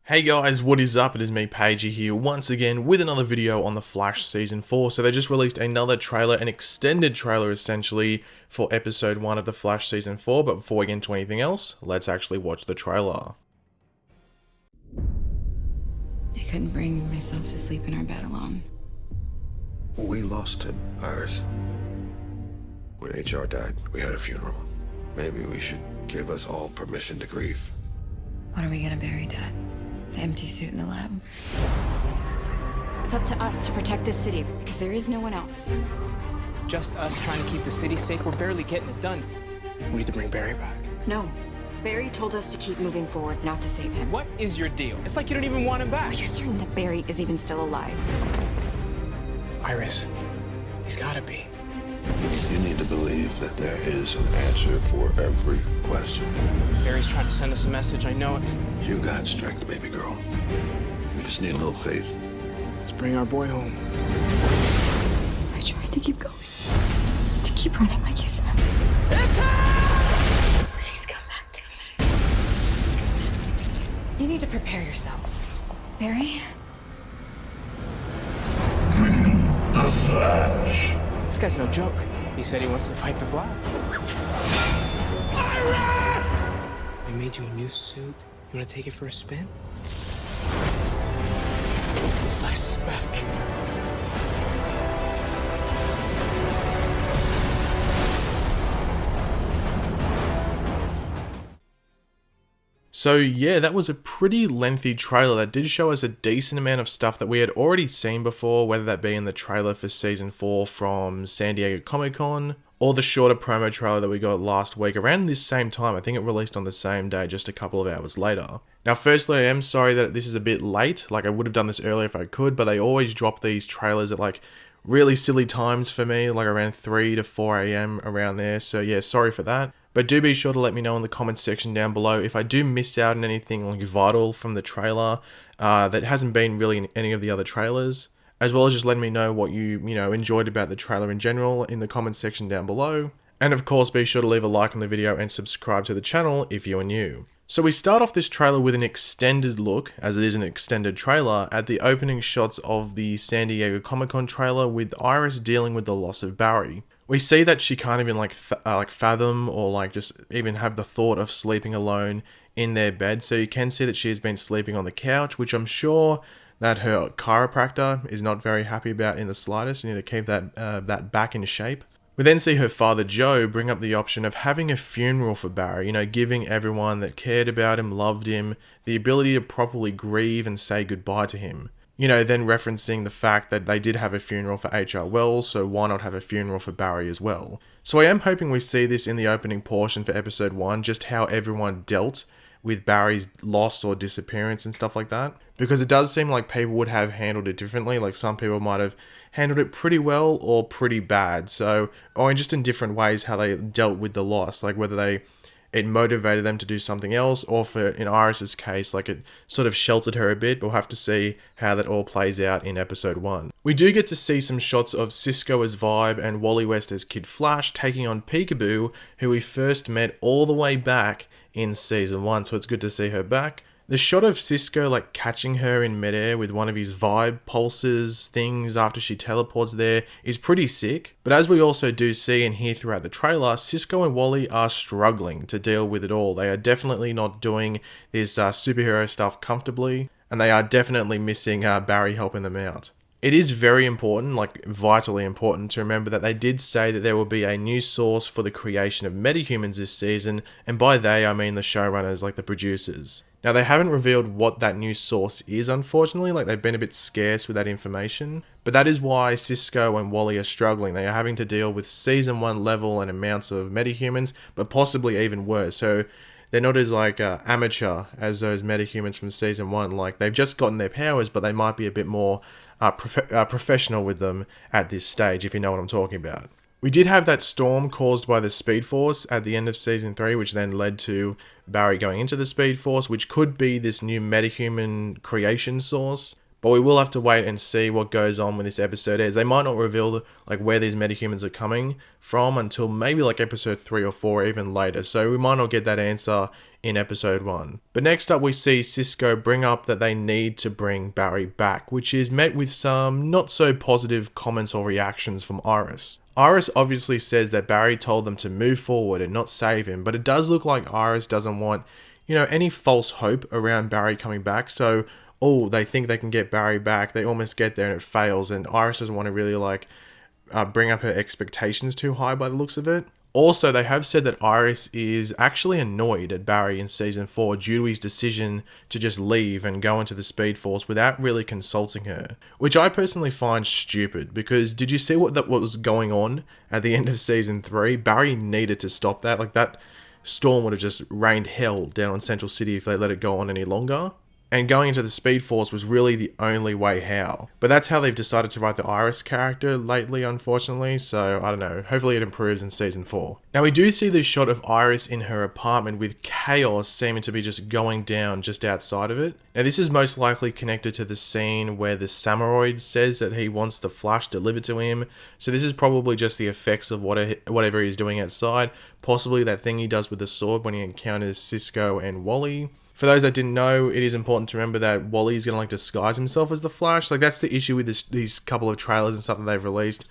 Hey guys, what is up? It is me, Pagey here, once again with another video on The Flash Season 4. So they just released another trailer, an extended trailer essentially, for Episode 1 of The Flash Season 4. But before we get into anything else, let's actually watch the trailer. I couldn't bring myself to sleep in our bed alone. We lost him, Iris. When HR died, we had a funeral. Maybe we should give us all permission to grieve. What are we gonna bury, Dad? The empty suit in the lab? It's up to us to protect this city, because there is no one else. Just us trying to keep the city safe. We're barely getting it done. We need to bring Barry back. No. Barry told us to keep moving forward, not to save him. What is your deal? It's like you don't even want him back. Are you certain that Barry is even still alive? Iris, he's gotta be. You need to believe that there is an answer for every question. Barry's trying to send us a message, I know it. You got strength, baby girl. You just need a little faith. Let's bring our boy home. I tried to keep going. To keep running like you said. Please come back to me. You need to prepare yourselves. Barry? This guy's no joke. He said he wants to fight the Flash. I made you a new suit. You wanna take it for a spin? The Flash is back. So yeah, that was a pretty lengthy trailer that did show us a decent amount of stuff that we had already seen before, whether that be in the trailer for Season 4 from San Diego Comic-Con, or the shorter promo trailer that we got last week around this same time. I think it released on the same day, just a couple of hours later. Now firstly, I am sorry that this is a bit late, like I would have done this earlier if I could, but they always drop these trailers at like really silly times for me, like around 3 to 4 AM around there, so yeah, sorry for that. But do be sure to let me know in the comments section down below if I do miss out on anything like vital from the trailer that hasn't been really in any of the other trailers, as well as just letting me know what you enjoyed about the trailer in general in the comments section down below. And of course, be sure to leave a like on the video and subscribe to the channel if you are new. So we start off this trailer with an extended look, as it is an extended trailer, at the opening shots of the San Diego Comic-Con trailer with Iris dealing with the loss of Barry. We see that she can't even fathom or like just even have the thought of sleeping alone in their bed. So you can see that she has been sleeping on the couch, which I'm sure that her chiropractor is not very happy about in the slightest. You need to keep that back in shape. We then see her father Joe bring up the option of having a funeral for Barry, giving everyone that cared about him, loved him, the ability to properly grieve and say goodbye to him. Then referencing the fact that they did have a funeral for H.R. Wells, so why not have a funeral for Barry as well? So I am hoping we see this in the opening portion for episode 1, just how everyone dealt with Barry's loss or disappearance and stuff like that. Because it does seem like people would have handled it differently, like some people might have handled it pretty well or pretty bad. So, or just in different ways how they dealt with the loss, like whether it motivated them to do something else, or for, in Iris's case, like it sort of sheltered her a bit, but we'll have to see how that all plays out in episode 1. We do get to see some shots of Cisco as Vibe and Wally West as Kid Flash taking on Peekaboo, who we first met all the way back in season 1, so it's good to see her back. The shot of Cisco like catching her in midair with one of his vibe pulses things after she teleports there is pretty sick. But as we also do see and hear throughout the trailer, Cisco and Wally are struggling to deal with it all. They are definitely not doing this superhero stuff comfortably, and they are definitely missing Barry helping them out. It is very important, like vitally important, to remember that they did say that there will be a new source for the creation of metahumans this season, and by they I mean the showrunners, like the producers. Now they haven't revealed what that new source is, unfortunately, like they've been a bit scarce with that information, but that is why Cisco and Wally are struggling. They are having to deal with season 1 level and amounts of metahumans, but possibly even worse. So they're not as amateur as those metahumans from season 1, like they've just gotten their powers, but they might be a bit more professional with them at this stage, if you know what I'm talking about. We did have that storm caused by the Speed Force at the end of Season 3, which then led to Barry going into the Speed Force, which could be this new metahuman creation source. But we will have to wait and see what goes on when this episode is. They might not reveal like where these metahumans are coming from until maybe like episode 3 or 4 or even later. So we might not get that answer in episode 1. But next up we see Cisco bring up that they need to bring Barry back, which is met with some not so positive comments or reactions from Iris. Iris obviously says that Barry told them to move forward and not save him, but it does look like Iris doesn't want, any false hope around Barry coming back. So they think they can get Barry back, they almost get there and it fails, and Iris doesn't want to really bring up her expectations too high by the looks of it. Also, they have said that Iris is actually annoyed at Barry in season 4 due to his decision to just leave and go into the Speed Force without really consulting her, which I personally find stupid, because did you see what was going on at the end of season 3? Barry needed to stop that. Like, that storm would have just rained hell down on Central City if they let it go on any longer. And going into the Speed Force was really the only way how. But that's how they've decided to write the Iris character lately, unfortunately. So, I don't know. Hopefully it improves in season 4. Now, we do see this shot of Iris in her apartment with chaos seeming to be just going down just outside of it. Now, this is most likely connected to the scene where the Samuroid says that he wants the Flash delivered to him. So this is probably just the effects of whatever he's doing outside. Possibly that thing he does with the sword when he encounters Cisco and Wally. For those that didn't know, it is important to remember that Wally's going to disguise himself as the Flash. Like, that's the issue with these couple of trailers and stuff that they've released.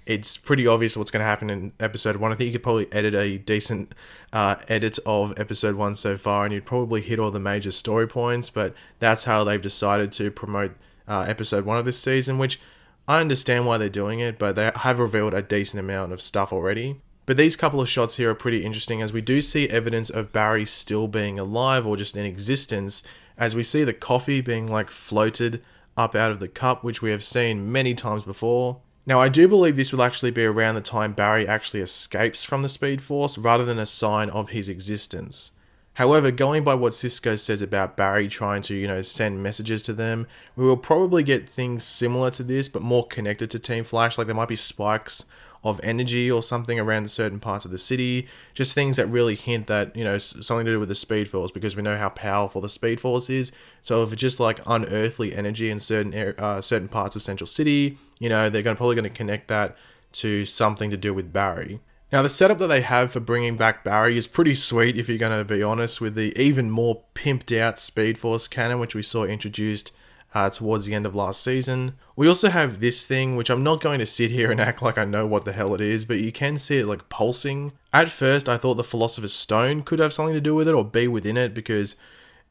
It's pretty obvious what's going to happen in episode 1. I think you could probably edit a decent edit of episode 1 so far, and you'd probably hit all the major story points, but that's how they've decided to promote episode 1 of this season, which I understand why they're doing it, but they have revealed a decent amount of stuff already. But these couple of shots here are pretty interesting, as we do see evidence of Barry still being alive or just in existence, as we see the coffee being floated up out of the cup, which we have seen many times before. Now, I do believe this will actually be around the time Barry actually escapes from the Speed Force rather than a sign of his existence. However, going by what Cisco says about Barry trying to, send messages to them, we will probably get things similar to this, but more connected to Team Flash. Like, there might be spikes of energy or something around certain parts of the city, just things that really hint that, something to do with the Speed Force, because we know how powerful the Speed Force is. So if it's just unearthly energy in certain parts of Central City, they're probably going to connect that to something to do with Barry. Now, the setup that they have for bringing back Barry is pretty sweet, if you're going to be honest, with the even more pimped out Speed Force cannon, which we saw introduced towards the end of last season. We also have this thing, which I'm not going to sit here and act like I know what the hell it is, but you can see it pulsing. At first, I thought the Philosopher's Stone could have something to do with it or be within it, because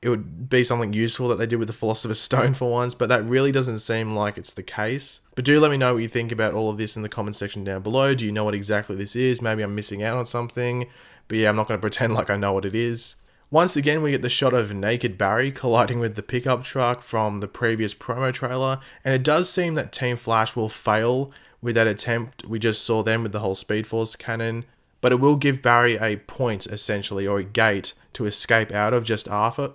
it would be something useful that they did with the Philosopher's Stone for once, but that really doesn't seem like it's the case. But do let me know what you think about all of this in the comment section down below. Do you know what exactly this is? Maybe I'm missing out on something, but yeah, I'm not going to pretend like I know what it is. Once again, we get the shot of naked Barry colliding with the pickup truck from the previous promo trailer, and it does seem that Team Flash will fail with that attempt we just saw then with the whole Speed Force cannon, but it will give Barry a point, essentially, or a gate to escape out of just after,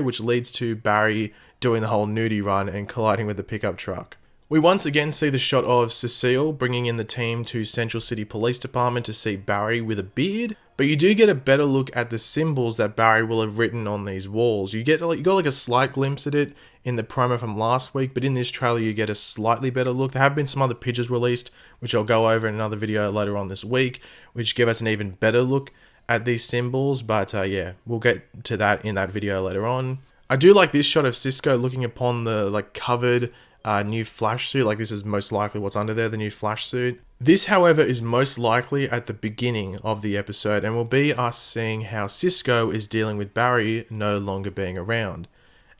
which leads to Barry doing the whole nudie run and colliding with the pickup truck. We once again see the shot of Cecile bringing in the team to Central City Police Department to see Barry with a beard, but you do get a better look at the symbols that Barry will have written on these walls. You got a slight glimpse at it in the promo from last week, but in this trailer you get a slightly better look. There have been some other pictures released, which I'll go over in another video later on this week, which give us an even better look at these symbols, but yeah, we'll get to that in that video later on. I do like this shot of Cisco looking upon the covered new Flash suit. This is most likely what's under there, the new Flash suit. This, however, is most likely at the beginning of the episode and will be us seeing how Cisco is dealing with Barry no longer being around.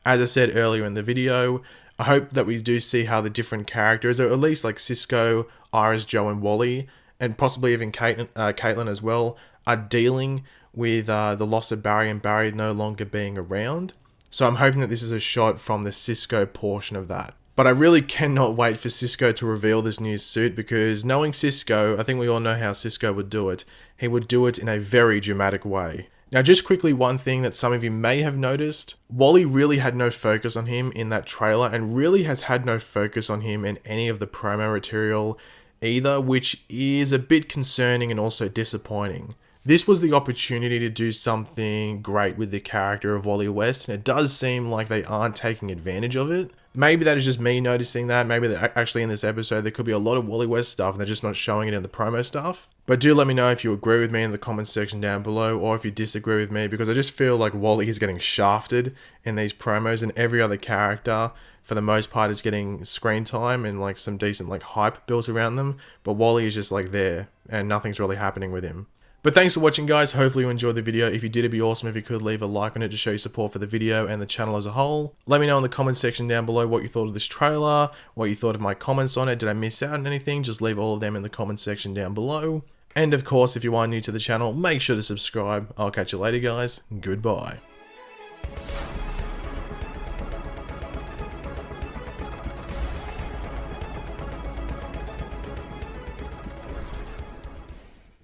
As I said earlier in the video, I hope that we do see how the different characters, or at least Cisco, Iris, Joe, and Wally, and possibly even Caitlin as well, are dealing with the loss of Barry and Barry no longer being around. So I'm hoping that this is a shot from the Cisco portion of that. But I really cannot wait for Cisco to reveal this new suit, because knowing Cisco, I think we all know how Cisco would do it. He would do it in a very dramatic way. Now, just quickly, one thing that some of you may have noticed, Wally really had no focus on him in that trailer, and really has had no focus on him in any of the promo material either, which is a bit concerning and also disappointing. This was the opportunity to do something great with the character of Wally West, and it does seem like they aren't taking advantage of it. Maybe that is just me noticing that. Maybe that actually in this episode there could be a lot of Wally West stuff and they're just not showing it in the promo stuff. But do let me know if you agree with me in the comments section down below, or if you disagree with me, because I just feel like Wally is getting shafted in these promos, and every other character for the most part is getting screen time and like some decent like hype built around them. But Wally is just like there and nothing's really happening with him. But thanks for watching, guys. Hopefully you enjoyed the video. If you did, it'd be awesome if you could leave a like on it to show your support for the video and the channel as a whole. Let me know in the comments section down below what you thought of this trailer, what you thought of my comments on it. Did I miss out on anything? Just leave all of them in the comments section down below. And of course, if you are new to the channel, make sure to subscribe. I'll catch you later, guys. Goodbye.